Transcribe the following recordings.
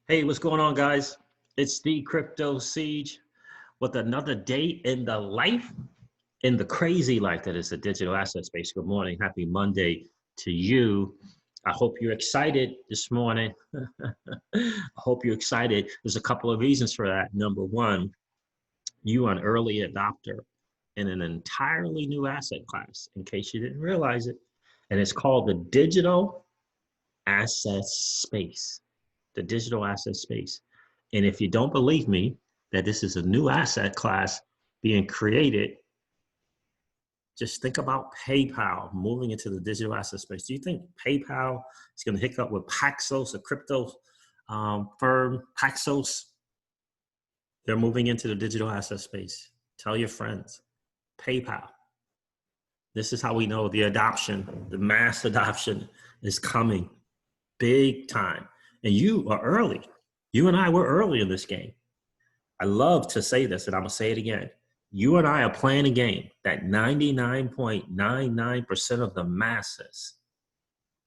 Hey, what's going on, guys? It's the Crypto Siege with another day in the life, in the crazy life that is the digital asset space. Good morning. Happy Monday to you. I hope you're excited this morning. I hope you're excited. There's a couple of reasons for that. Number one, you are an early adopter in an entirely new asset class, in case you didn't realize it. And it's called the digital asset space. The digital asset space. And if you don't believe me that this is a new asset class being created, just think about PayPal moving into the digital asset space. Do you think PayPal is going to hook up with Paxos, a crypto firm, Paxos? They're moving into the digital asset space. Tell your friends, PayPal. This is how we know the adoption, the mass adoption is coming big time. And you are early. You and I were early in this game. I love to say this, and I'm going to say it again. You and I are playing a game that 99.99% of the masses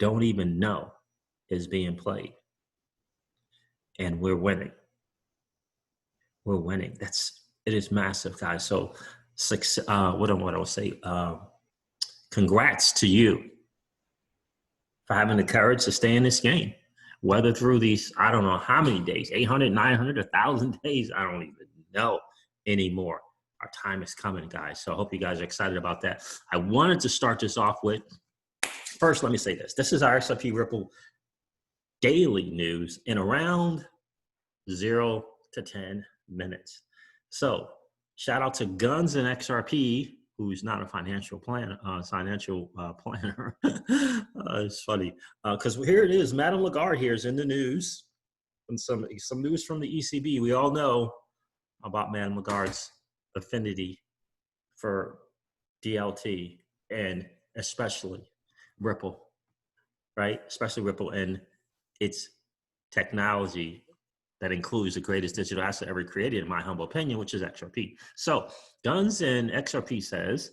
don't even know is being played. And we're winning. We're winning. It is massive, guys. So, what do I say? Congrats to you for having the courage to stay in this game. Whether through these, I don't know how many days, 800, 900, 1,000 days, I don't even know anymore. Our time is coming, guys. So I hope you guys are excited about that. I wanted to start this off with, first, let me say this. This is our XRP Ripple daily news in around 0 to 10 minutes. So shout out to Guns and XRP, who's not a financial planner. It's funny because here it is. Madame Lagarde here is in the news, and some news from the ECB. We all know about Madame Lagarde's affinity for DLT and especially Ripple, right? Especially Ripple and its technology that includes the greatest digital asset ever created, in my humble opinion, which is XRP. So Guns and XRP says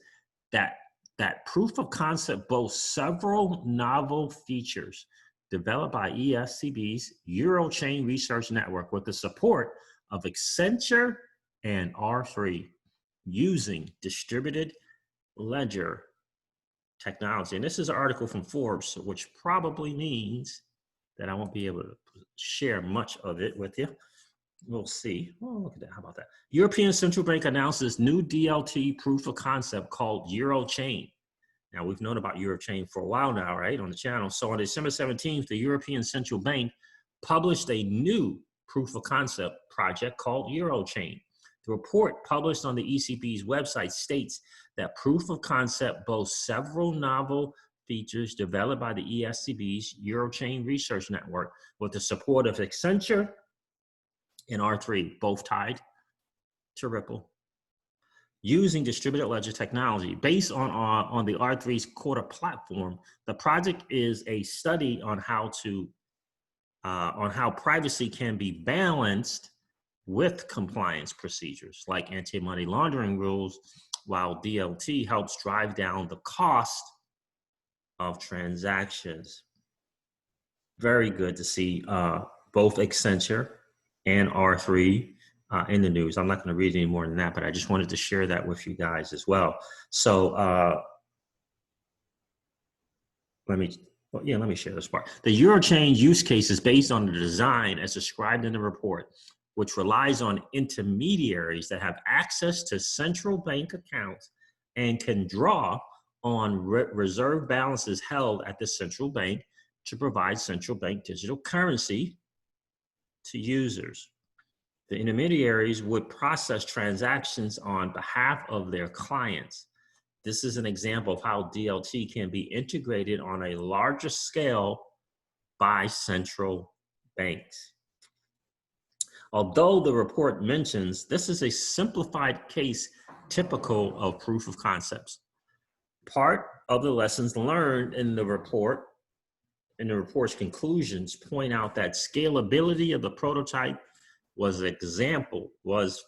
that proof of concept boasts several novel features developed by ESCB's EUROchain research network with the support of Accenture and R3 using distributed ledger technology. And this is an article from Forbes, which probably means that I won't be able to share much of it with you. We'll see. Oh, look at that. How about that? European Central Bank announces new DLT proof of concept called EUROchain. Now, we've known about EUROchain for a while now, right, on the channel. So on December 17th, the European Central Bank published a new proof of concept project called EUROchain. The report published on the ECB's website states that proof of concept boasts several novel features developed by the ESCB's EUROchain research network with the support of Accenture and R3, both tied to Ripple, using distributed ledger technology. Based on the R3's Quarter platform, the project is a study on how privacy can be balanced with compliance procedures like anti-money laundering rules, while DLT helps drive down the cost of transactions. Very good to see both Accenture and R3 in the news. I'm not going to read any more than that, but I just wanted to share that with you guys as well. So let me share this part. The EUROchain use case is based on the design as described in the report, which relies on intermediaries that have access to central bank accounts and can draw on reserve balances held at the central bank to provide central bank digital currency to users. The intermediaries would process transactions on behalf of their clients. This is an example of how DLT can be integrated on a larger scale by central banks. Although the report mentions this is a simplified case typical of proof of concepts, part of the lessons learned in the report's conclusions point out that scalability of the prototype was,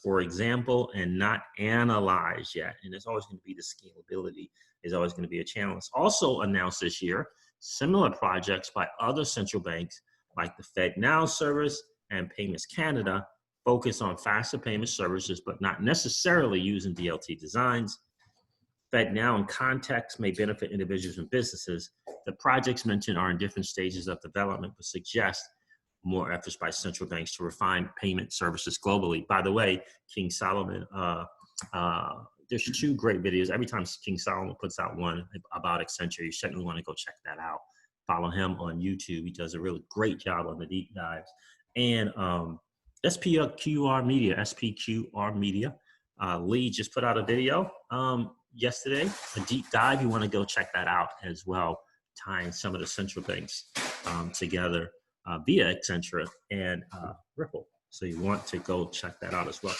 for example, and not analyzed yet. And it's always going to be the scalability is always going to be a challenge. Also announced this year, similar projects by other central banks like the FedNow service and Payments Canada focus on faster payment services, but not necessarily using DLT designs. FedNow and Context may benefit individuals and businesses. The projects mentioned are in different stages of development, but suggest more efforts by central banks to refine payment services globally. By the way, King Solomon, there's 2 great videos. Every time King Solomon puts out one about Accenture, you certainly want to go check that out. Follow him on YouTube. He does a really great job on the deep dives. And SPQR Media, Lee just put out a video yesterday, a deep dive. You want to go check that out as well, tying some of the central banks together via Accenture and Ripple. So you want to go check that out as well,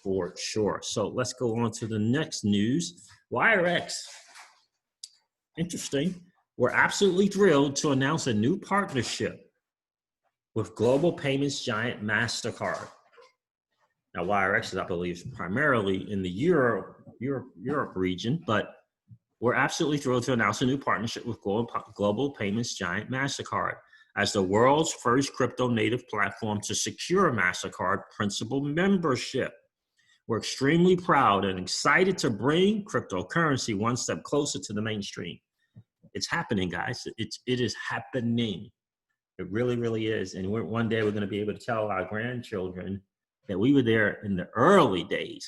for sure. So let's go on to the next news. WireX, interesting. We're absolutely thrilled to announce a new partnership with global payments giant MasterCard. Now, WireX is, I believe, primarily in the Europe region, but we're absolutely thrilled to announce a new partnership with global payments giant MasterCard as the world's first crypto-native platform to secure MasterCard principal membership. We're extremely proud and excited to bring cryptocurrency one step closer to the mainstream. It's happening, guys. It is happening. It really, really is. And one day we're going to be able to tell our grandchildren that we were there in the early days,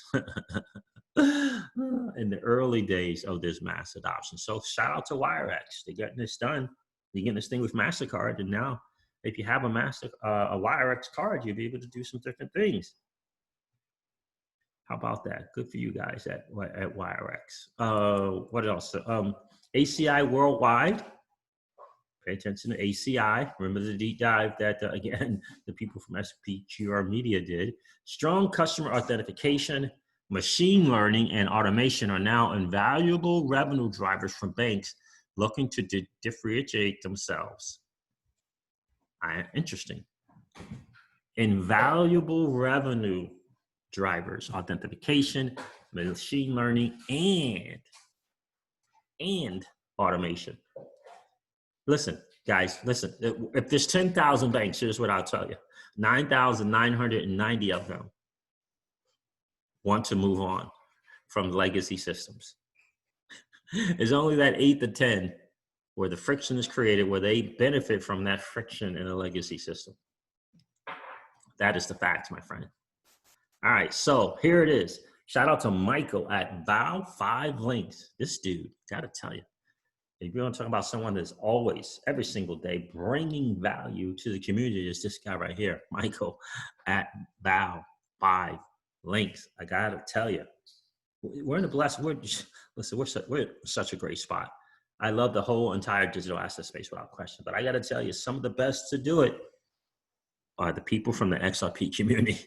in the early days of this mass adoption. So shout out to WireX. They're getting this done. You're getting this thing with MasterCard. And now if you have a WireX card, you'll be able to do some different things. How about that? Good for you guys at WireX. What else? ACI Worldwide. Pay attention to ACI. Remember the deep dive that, again, the people from SPQR Media did. Strong customer authentication, machine learning, and automation are now invaluable revenue drivers for banks looking to differentiate themselves. Interesting. Invaluable revenue drivers, authentication, machine learning, and automation. Listen, guys, listen. If there's 10,000 banks, here's what I'll tell you. 9,990 of them want to move on from legacy systems. It's only that 8 to 10 where the friction is created, where they benefit from that friction in a legacy system. That is the fact, my friend. All right, so here it is. Shout out to Michael at Val5Links. This dude, gotta tell you, if you want to talk about someone that's always, every single day, bringing value to the community, is this guy right here, Michael at Val5Links. I gotta tell you, we're in a blessed, listen, we're such a great spot. I love the whole entire digital asset space without question, but I gotta tell you, some of the best to do it are the people from the XRP community.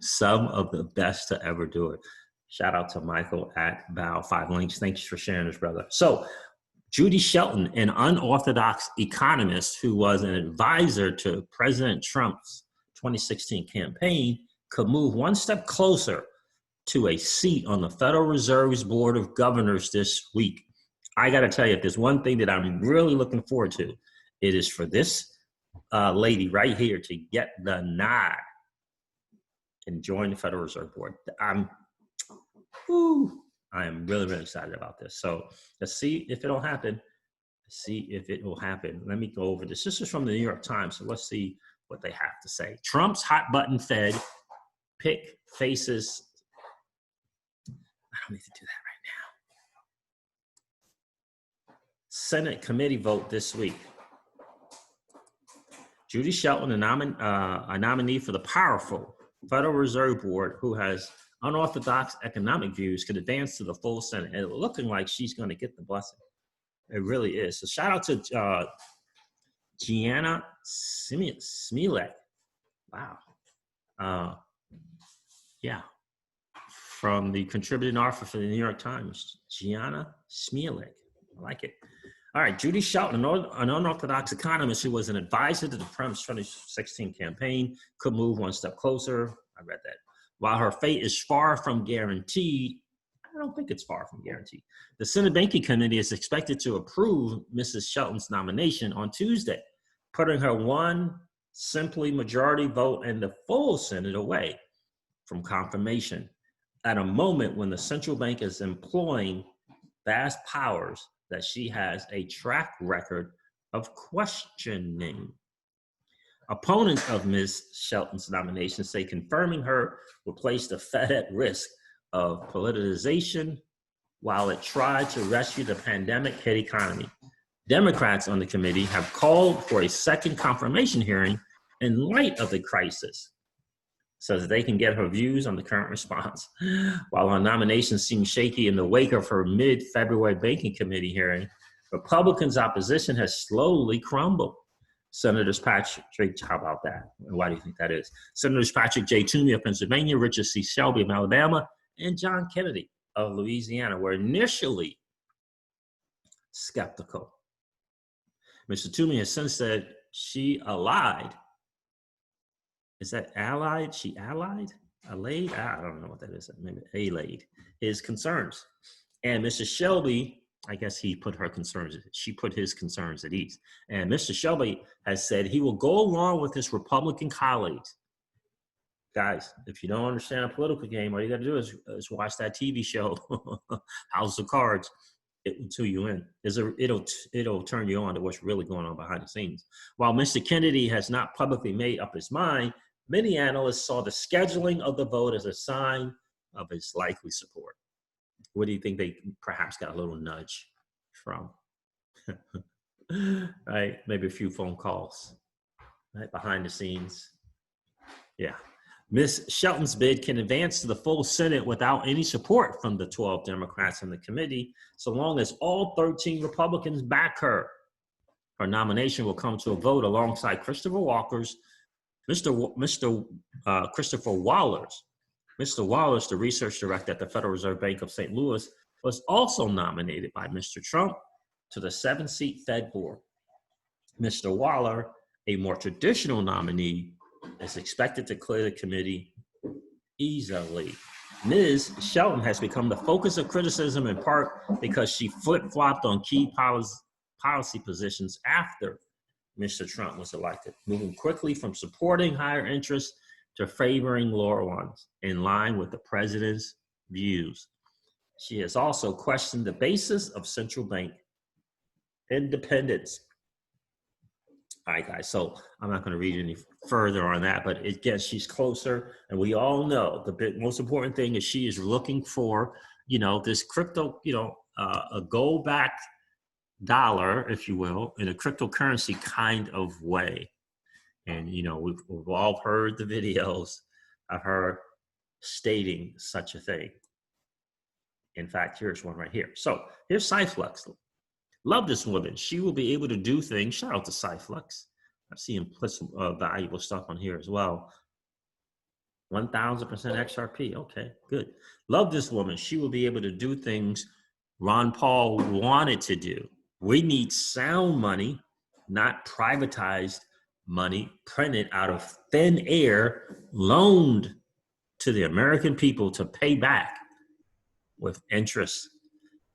Some of the best to ever do it. Shout out to Michael at Val5Links. Thanks for sharing this, brother. So Judy Shelton, an unorthodox economist who was an advisor to President Trump's 2016 campaign, could move one step closer to a seat on the Federal Reserve's Board of Governors this week. I got to tell you, if there's one thing that I'm really looking forward to, it is for this lady right here to get the nod and join the Federal Reserve Board. I am really, really excited about this. So let's see if it'll happen. Let me go over this. This is from the New York Times, so let's see what they have to say. Trump's hot button Fed pick faces. I don't need to do that right now. Senate committee vote this week. Judy Shelton, a nominee for the powerful Federal Reserve Board, who has unorthodox economic views, could advance to the full Senate. And looking like she's going to get the blessing. It really is. So shout out to Gianna Smielek. Wow. Yeah. From the contributing author for the New York Times, Gianna Smielek. I like it. All right, Judy Shelton, an unorthodox economist who was an advisor to the Trump's 2016 campaign, could move one step closer. I read that. While her fate is far from guaranteed, I don't think it's far from guaranteed. The Senate Banking Committee is expected to approve Mrs. Shelton's nomination on Tuesday, putting her one simply majority vote and the full Senate away from confirmation at a moment when the central bank is employing vast powers that she has a track record of questioning. Opponents of Ms. Shelton's nomination say confirming her will place the Fed at risk of politicization while it tried to rescue the pandemic-hit economy. Democrats on the committee have called for a second confirmation hearing in light of the crisis so that they can get her views on the current response. While her nomination seems shaky in the wake of her mid-February Banking Committee hearing, Republicans' opposition has slowly crumbled. Senators Patrick, how about that? Why do you think that is? Senators Patrick J. Toomey of Pennsylvania, Richard C. Shelby of Alabama, and John Kennedy of Louisiana were initially skeptical. Mr. Toomey has since said she allied. Is that allied? She allied? Allayed? I don't know what that is. Maybe allayed his concerns. And Mr. Shelby, I guess he put her concerns, she put his concerns at ease. And Mr. Shelby has said he will go along with his Republican colleagues. Guys, if you don't understand a political game, all you got to do is watch that TV show, House of Cards. It will tune you in. It'll turn you on to what's really going on behind the scenes. While Mr. Kennedy has not publicly made up his mind, many analysts saw the scheduling of the vote as a sign of his likely support. What do you think they perhaps got a little nudge from? Right? Maybe a few phone calls, right? Behind the scenes. Yeah. Ms. Shelton's bid can advance to the full Senate without any support from the 12 Democrats in the committee, so long as all 13 Republicans back her. Her nomination will come to a vote alongside Christopher Walker's, Christopher Waller's. Mr. Waller's, the research director at the Federal Reserve Bank of St. Louis, was also nominated by Mr. Trump to the 7-seat Fed board. Mr. Waller, a more traditional nominee, is expected to clear the committee easily. Ms. Shelton has become the focus of criticism in part because she flip-flopped on key policy positions after Mr. Trump was elected, moving quickly from supporting higher interests to favoring lower ones, in line with the president's views. She has also questioned the basis of central bank independence. All right, guys, so I'm not going to read any further on that, but again, she's closer, and we all know the most important thing is she is looking for, this crypto, a gold-backed dollar, if you will, in a cryptocurrency kind of way. And, we've all heard the videos of her stating such a thing. In fact, here's one right here. So here's Cyflux. Love this woman. She will be able to do things. Shout out to Cyflux. I see him put some valuable stuff on here as well. 1,000% XRP. Okay, good. Love this woman. She will be able to do things Ron Paul wanted to do. We need sound money, not privatized money printed out of thin air, loaned to the American people to pay back with interest.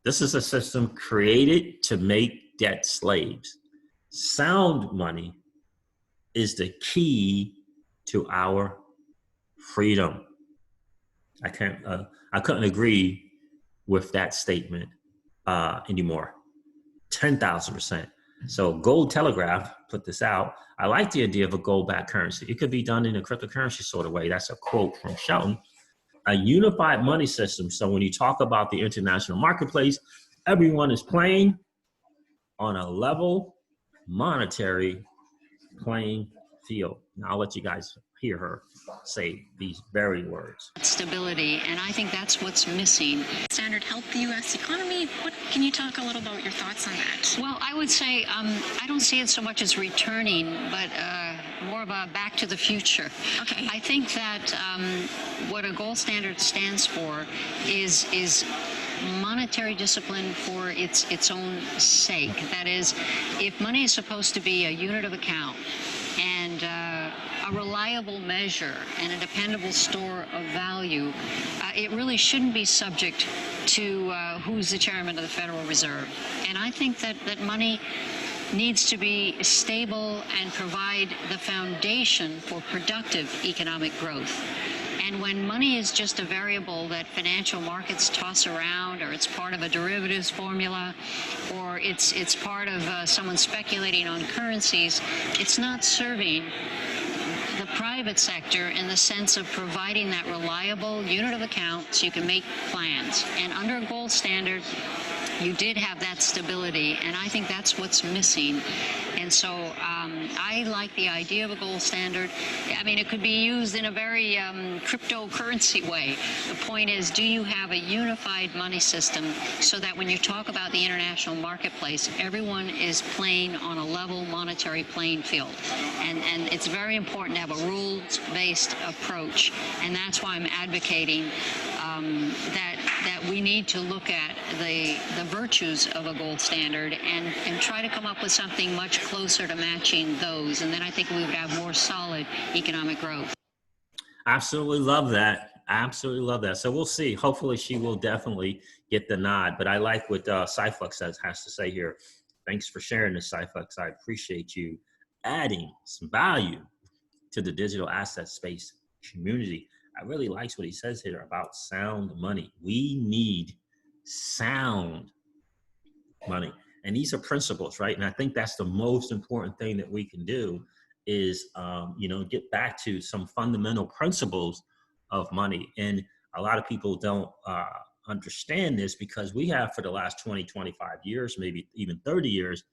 This is a system created to make debt slaves. Sound money is the key to our freedom. I couldn't agree with that statement anymore. 10,000%. So Gold Telegraph put this out. I like the idea of a gold-backed currency. It could be done in a cryptocurrency sort of way. That's a quote from Shelton. A unified money system. So when you talk about the international marketplace, everyone is playing on a level monetary playing field. Now I'll let you guys hear her say these very words. Stability, and I think that's what's missing. Standard help the U.S. economy. Can you talk a little about your thoughts on that? Well, I would say I don't see it so much as returning, but more of a back to the future. Okay. I think that what a gold standard stands for is monetary discipline for its own sake. That is, if money is supposed to be a unit of account and a reliable measure and a dependable store of value, it really shouldn't be subject to who's the chairman of the Federal Reserve. And I think that money needs to be stable and provide the foundation for productive economic growth. And when money is just a variable that financial markets toss around, or it's part of a derivatives formula, or it's part of someone speculating on currencies, it's not serving the private sector in the sense of providing that reliable unit of account so you can make plans. And under a gold standard, you did have that stability, and I think that's what's missing. And so I like the idea of a gold standard. I mean, it could be used in a very cryptocurrency way. The point is, do you have a unified money system so that when you talk about the international marketplace, everyone is playing on a level monetary playing field? And it's very important to have a rules-based approach, and that's why I'm advocating that we need to look at the virtues of a gold standard and try to come up with something much closer to matching those. And then I think we would have more solid economic growth. Absolutely love that. Absolutely love that. So we'll see. Hopefully she will definitely get the nod. But I like what Cyflux has to say here. Thanks for sharing this, Cyflux. I appreciate you adding some value to the digital asset space community. I really like what he says here about sound money. We need sound money. And these are principles, right? And I think that's the most important thing that we can do is, get back to some fundamental principles of money. And a lot of people don't understand this because we have for the last 20, 25 years, maybe even 30 years,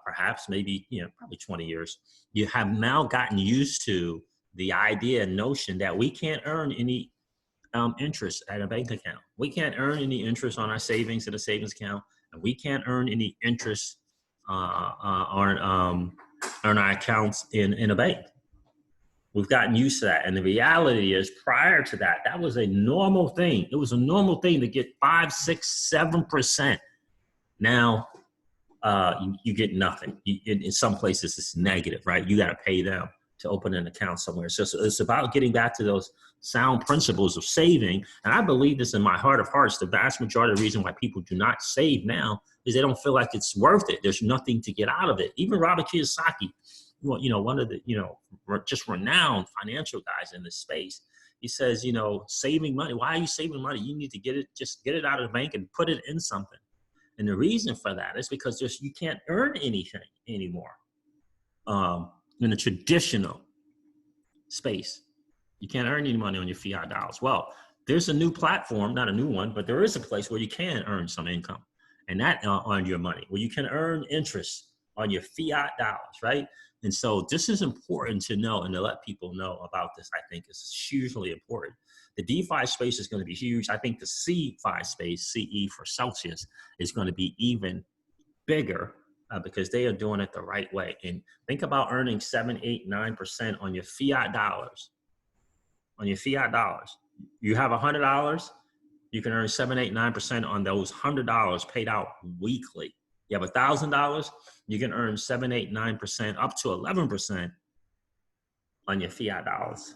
perhaps maybe, probably 20 years, you have now gotten used to the idea and notion that we can't earn any interest at a bank account. We can't earn any interest on our savings at a savings account, and we can't earn any interest on our accounts in a bank. We've gotten used to that. And the reality is prior to that, that was a normal thing. It was a normal thing to get 5, 6, 7%. Now you get nothing. In some places it's negative, right? You got to pay them to open an account somewhere. So it's about getting back to those sound principles of saving. And I believe this in my heart of hearts. The vast majority of the reason why people do not save now is they don't feel like it's worth it. There's nothing to get out of it. Even Robert Kiyosaki, one of the, just renowned financial guys in this space, he says, saving money. Why are you saving money? You need to just get it out of the bank and put it in something. And the reason for that is because you can't earn anything anymore. In the traditional space, you can't earn any money on your fiat dollars. Well, there's a new platform, not a new one, but there is a place where you can earn some income, and that on your money, where you can earn interest on your fiat dollars, right? And so this is important to know and to let people know about this. I think is hugely important. The DeFi space is going to be huge. I think the CeFi space, CE for Celsius, is going to be even bigger. Because they are doing it the right way. And think about earning 7, 8, 9% on your fiat dollars. On your fiat dollars. You have $100, you can earn 7, 8, 9% on those $100 paid out weekly. You have $1,000, you can earn 7, 8, 9%, up to 11% on your fiat dollars.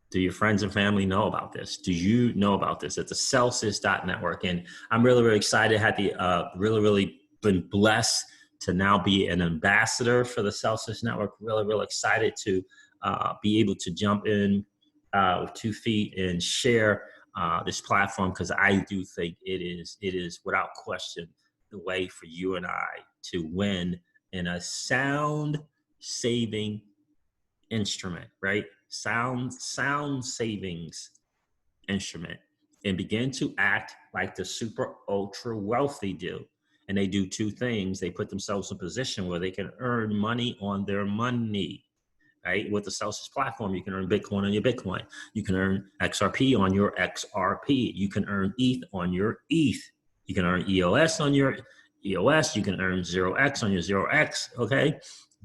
Do your friends and family know about this? Do you know about this? It's the Celsius.network. And I'm really, really excited. Had the really been blessed to now be an ambassador for the Celsius Network. Really, really excited to be able to jump in with 2 feet and share this platform, because I do think it is without question the way for you and I to win in a sound saving instrument, right? Sound savings instrument, and begin to act like the super ultra wealthy do. And they do 2 things. They put themselves in a position where they can earn money on their money, right? With the Celsius platform, you can earn Bitcoin on your Bitcoin. You can earn XRP on your XRP. You can earn ETH on your ETH. You can earn EOS on your EOS. You can earn 0x on your 0x, okay?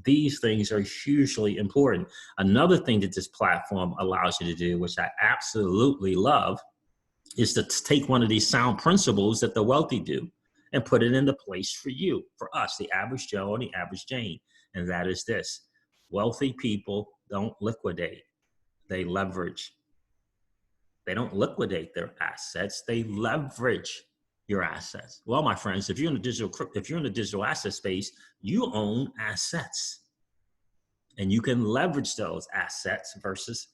These things are hugely important. Another thing that this platform allows you to do, which I absolutely love, is to take one of these sound principles that the wealthy do and put it into place for you, for us, the average Joe and the average Jane. And that is this: wealthy people don't liquidate, they leverage. They don't liquidate their assets, they leverage. your assets? Well, my friends, if you're in the digital asset space, you own assets, and you can leverage those assets versus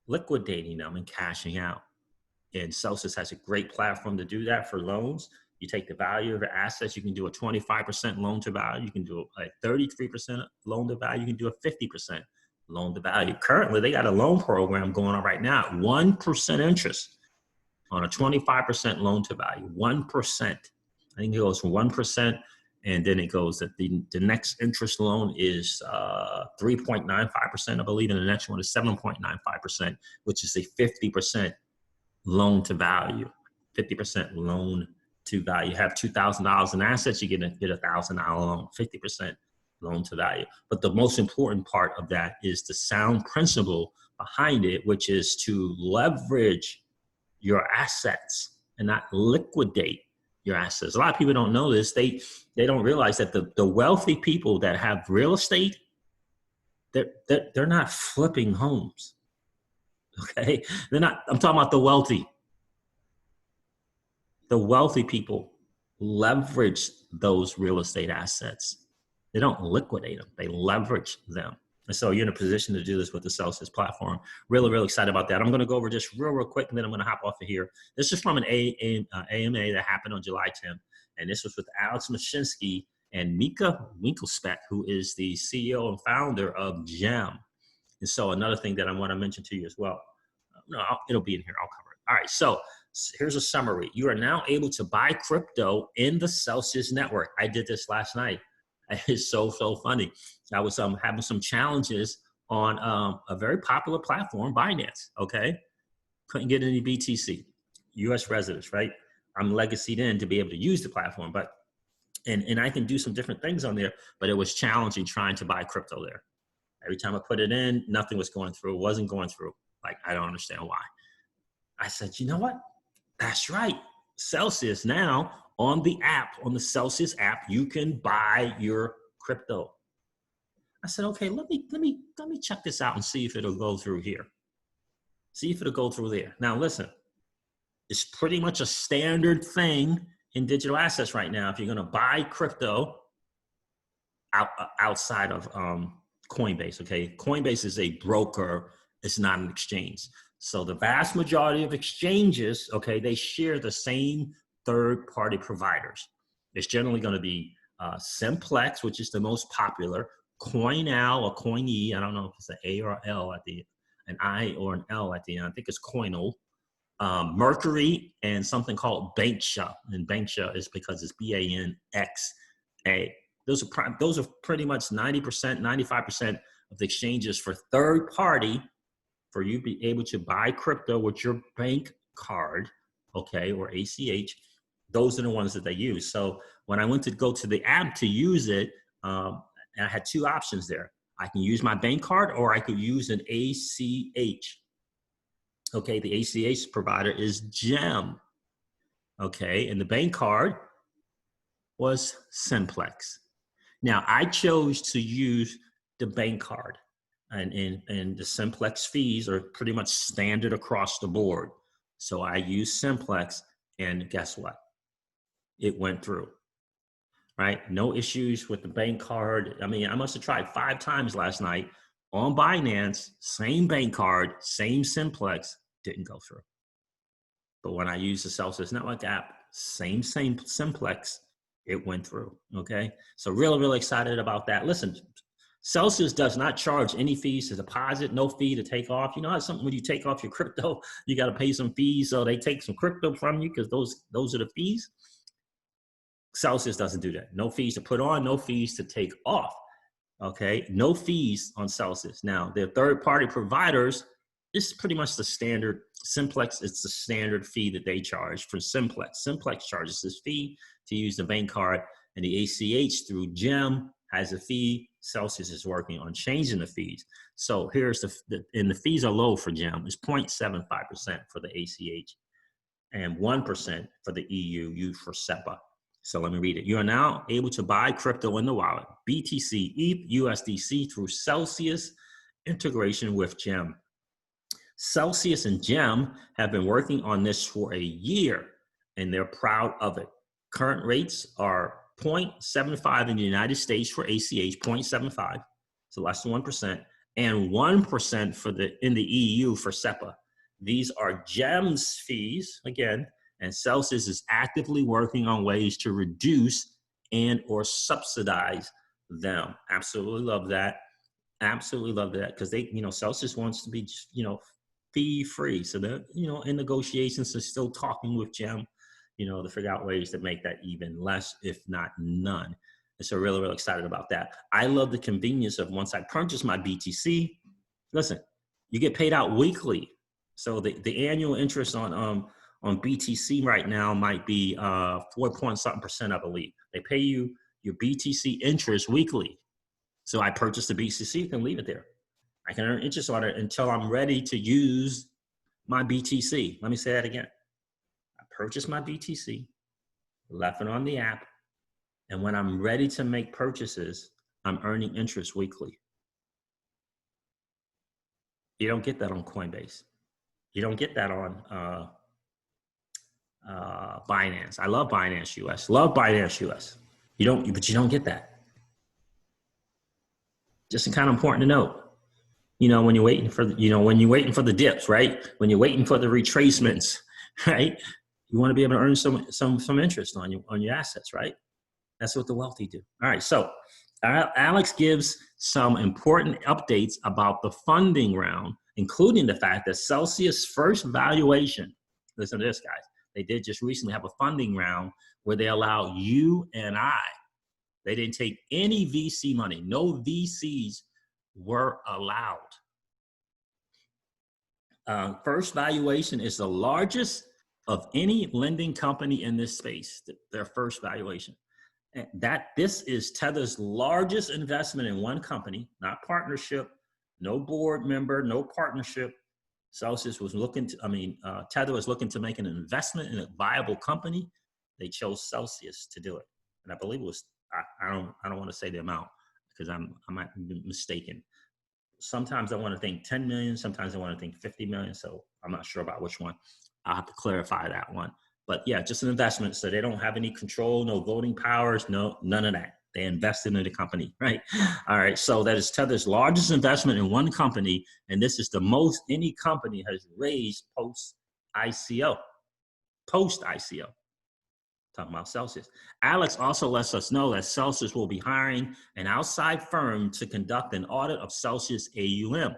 liquidating them and cashing out. And Celsius has a great platform to do that for loans. You take the value of your assets, you can do a 25% loan to value, you can do a 33% loan to value, you can do a 50% loan to value. Currently, they got a loan program going on right now, 1% interest on a 25% loan to value, 1%. I think it goes from 1%, and then it goes that the next interest loan is 3.95%, I believe, and the next one is 7.95%, which is a 50% loan to value, 50% loan to value. You have $2,000 in assets, you get a $1,000 loan, 50% loan to value. But the most important part of that is the sound principle behind it, which is to leverage your assets and not liquidate your assets. A lot of people don't know this. They don't realize that the wealthy people that have real estate, they're not flipping homes. Okay, they're not. I'm talking about the wealthy. The wealthy people leverage those real estate assets. They don't liquidate them. They leverage them. And so you're in a position to do this with the Celsius platform. Really, really excited about that. I'm going to go over just real quick, and then I'm going to hop off of here. This is from an AMA that happened on July 10th. And this was with Alex Mashinsky and Mika Winkelspect, who is the CEO and founder of GEM. And so another thing that I want to mention to you as well. No, it'll be in here. I'll cover it. All right. So here's a summary. You are now able to buy crypto in the Celsius network. I did this last night. It's so funny. I was having some challenges on a very popular platform, Binance. Okay. Couldn't get any BTC, US residents, right? I'm legacied in to be able to use the platform, but and I can do some different things on there, but it was challenging trying to buy crypto there. Every time I put it in, nothing was going through. It wasn't going through. Like, I don't understand why. I said, you know what? That's right. Celsius now on the app, on the Celsius app, you can buy your crypto. I said, okay, let me check this out and see if it'll go through here. See if it'll go through there. Now, listen, it's pretty much a standard thing in digital assets right now. If you're going to buy crypto outside of Coinbase, okay? Coinbase is a broker. It's not an exchange. So the vast majority of exchanges, okay, they share the same third-party providers. It's generally going to be Simplex, which is the most popular, CoinAl or CoinE. I don't know if it's an A or an L at the, an I or an L at the end. I think it's Coinal. Mercury, and something called Banxa. And Banxa is because it's BANXA. Those are pretty much 90%, 95% of the exchanges for third party, for you to be able to buy crypto with your bank card, okay, or ACH. Those are the ones that they use. So when I went to go to the app to use it, and I had two options there. I can use my bank card, or I could use an ACH. Okay, the ACH provider is GEM. Okay, and the bank card was Simplex. Now, I chose to use the bank card, and the Simplex fees are pretty much standard across the board. So I used Simplex, and guess what? It went through, right? No issues with the bank card. I mean, I must have tried 5 times last night on Binance, same bank card, same Simplex, didn't go through. But when I used the Celsius Network app, same Simplex, it went through, okay? So really excited about that. Listen, Celsius does not charge any fees to deposit, no fee to take off. You know how something when you take off your crypto, you got to pay some fees, so they take some crypto from you because those are the fees. Celsius doesn't do that. No fees to put on, no fees to take off, okay? No fees on Celsius. Now, their third-party providers, this is pretty much the standard. Simplex, it's the standard fee that they charge for Simplex. Simplex charges this fee to use the bank card, and the ACH through GEM has a fee. Celsius is working on changing the fees. So here's and the fees are low for GEM. It's 0.75% for the ACH and 1% for the EU for SEPA. So let me read it. You are now able to buy crypto in the wallet, BTC, ETH, USDC through Celsius integration with GEM. Celsius and GEM have been working on this for a year, and they're proud of it. Current rates are 0.75 in the United States for ACH, 0.75, so less than 1%, and 1% in the EU for SEPA. These are GEMS fees, again, and Celsius is actively working on ways to reduce and or subsidize them. Absolutely love that. Absolutely love that, because they, Celsius wants to be, fee free. So they're, in negotiations, they're still talking with GEM, to figure out ways to make that even less, if not none. And so really, really excited about that. I love the convenience of once I purchase my BTC, listen, you get paid out weekly. So the annual interest on BTC right now might be 4.something%, I believe. They pay you your BTC interest weekly. So I purchased the BTC and leave it there. I can earn interest on it until I'm ready to use my BTC. Let me say that again. I purchased my BTC, left it on the app, and when I'm ready to make purchases, I'm earning interest weekly. You don't get that on Coinbase. You don't get that on Binance. I love Binance US. Love Binance US. But you don't get that. Just kind of important to note. When you're waiting for the dips, right? When you're waiting for the retracements, right? You want to be able to earn some interest on your assets, right? That's what the wealthy do. All right, so Alex gives some important updates about the funding round, including the fact that Celsius' first valuation, listen to this, guys, they did just recently have a funding round where they allow you and I, they didn't take any VC money. No VCs were allowed. First valuation is the largest of any lending company in this space, their first valuation. And this is Tether's largest investment in one company, not partnership, no board member, no partnership. Celsius was Tether was looking to make an investment in a viable company. They chose Celsius to do it. And I believe it was, I don't want to say the amount because I might be mistaken. Sometimes I want to think 10 million, sometimes I want to think 50 million. So I'm not sure about which one. I'll have to clarify that one. But yeah, just an investment. So they don't have any control, no voting powers, no, none of that. They invested in the company, right? All right, so that is Tether's largest investment in one company. And this is the most any company has raised post-ICO. Post-ICO. Talking about Celsius. Alex also lets us know that Celsius will be hiring an outside firm to conduct an audit of Celsius AUM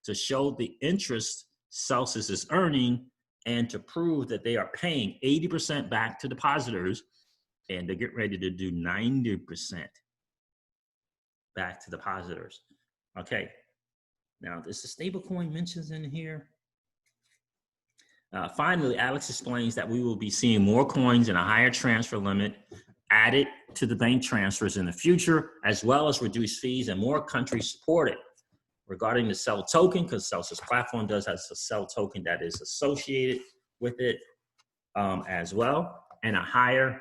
to show the interest Celsius is earning and to prove that they are paying 80% back to depositors, and to get ready to do 90% back to depositors. Okay. Now, is the stablecoin mentions in here? Finally, Alex explains that we will be seeing more coins and a higher transfer limit added to the bank transfers in the future, as well as reduced fees and more countries support it. Regarding the CEL token, because Celsius platform does have a CEL token that is associated with it as well, and a higher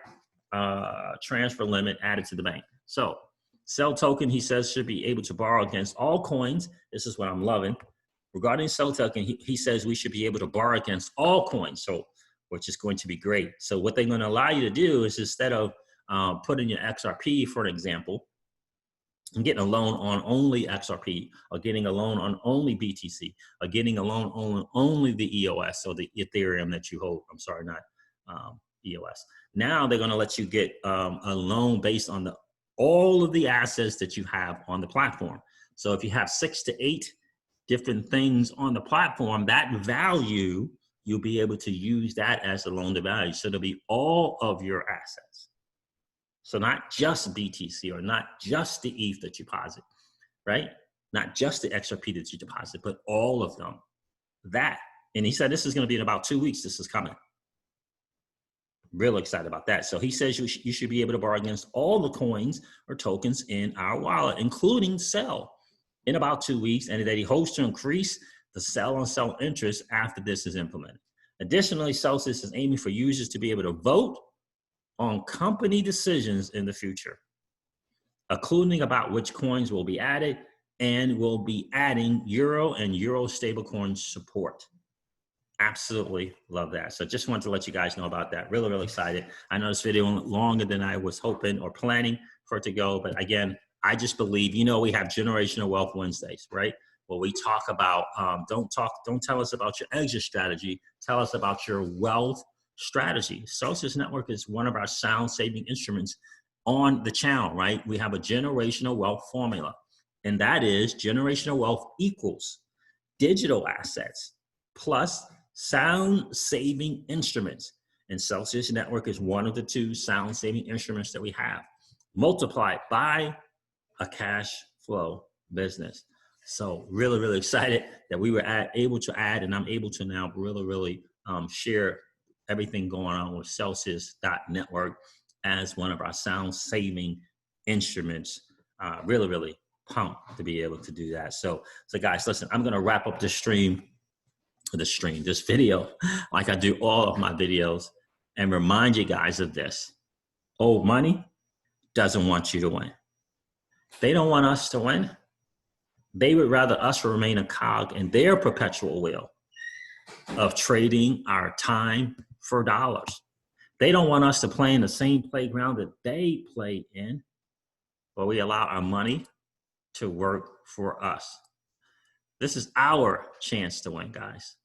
transfer limit added to the bank. So CEL token, he says, should be able to borrow against all coins. This is what I'm loving. Regarding CEL token, he says we should be able to borrow against all coins, so which is going to be great. So what they're going to allow you to do is instead of putting your XRP, for an example, and getting a loan on only XRP, or getting a loan on only BTC, or getting a loan on only the EOS, or the Ethereum that you hold. I'm sorry, not EOS. Now they're going to let you get a loan based on all of the assets that you have on the platform. So if you have 6 to 8 different things on the platform, that value, you'll be able to use that as a loan to value. So it'll be all of your assets. So not just BTC or not just the ETH that you deposit, right? Not just the XRP that you deposit, but all of them. That, and he said this is going to be in about 2 weeks. This is coming. Real excited about that. So he says you should be able to borrow against all the coins or tokens in our wallet, including CEL, in about 2 weeks, and that he hopes to increase the CEL on CEL interest after this is implemented. Additionally, Celsius is aiming for users to be able to vote on company decisions in the future, including about which coins will be added, and will be adding Euro and Euro stablecoin support. Absolutely love that. So just wanted to let you guys know about that. Really, really excited. I know this video went longer than I was hoping or planning for it to go. But again, I just believe, you know, we have Generational Wealth Wednesdays, right? Where we talk about, don't tell us about your exit strategy. Tell us about your wealth strategy. Celsius Network is one of our sound saving instruments on the channel, right? We have a generational wealth formula, and that is generational wealth equals digital assets plus sound saving instruments. And Celsius Network is one of the two sound saving instruments that we have, multiplied by a cash flow business. So really, really excited that we were able to add, and I'm able to now really share everything going on with Celsius.network as one of our sound saving instruments. Really pumped to be able to do that. So guys, listen, I'm going to wrap up this video, like I do all of my videos, and remind you guys of this. Old money doesn't want you to win. They don't want us to win. They would rather us remain a cog in their perpetual wheel of trading our time for dollars. They don't want us to play in the same playground that they play in, but we allow our money to work for us. This is our chance to win, guys.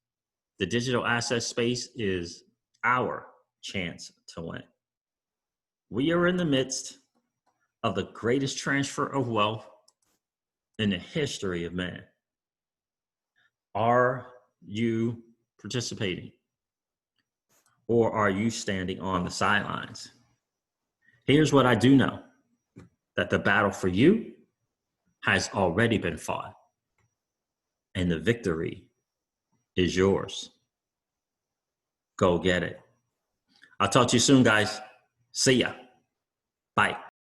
The digital asset space is our chance to win. We are in the midst of the greatest transfer of wealth in the history of man. Are you participating, or are you standing on the sidelines? Here's what I do know, that the battle for you has already been fought, and the victory is yours. Go get it. I'll talk to you soon, guys. See ya. Bye.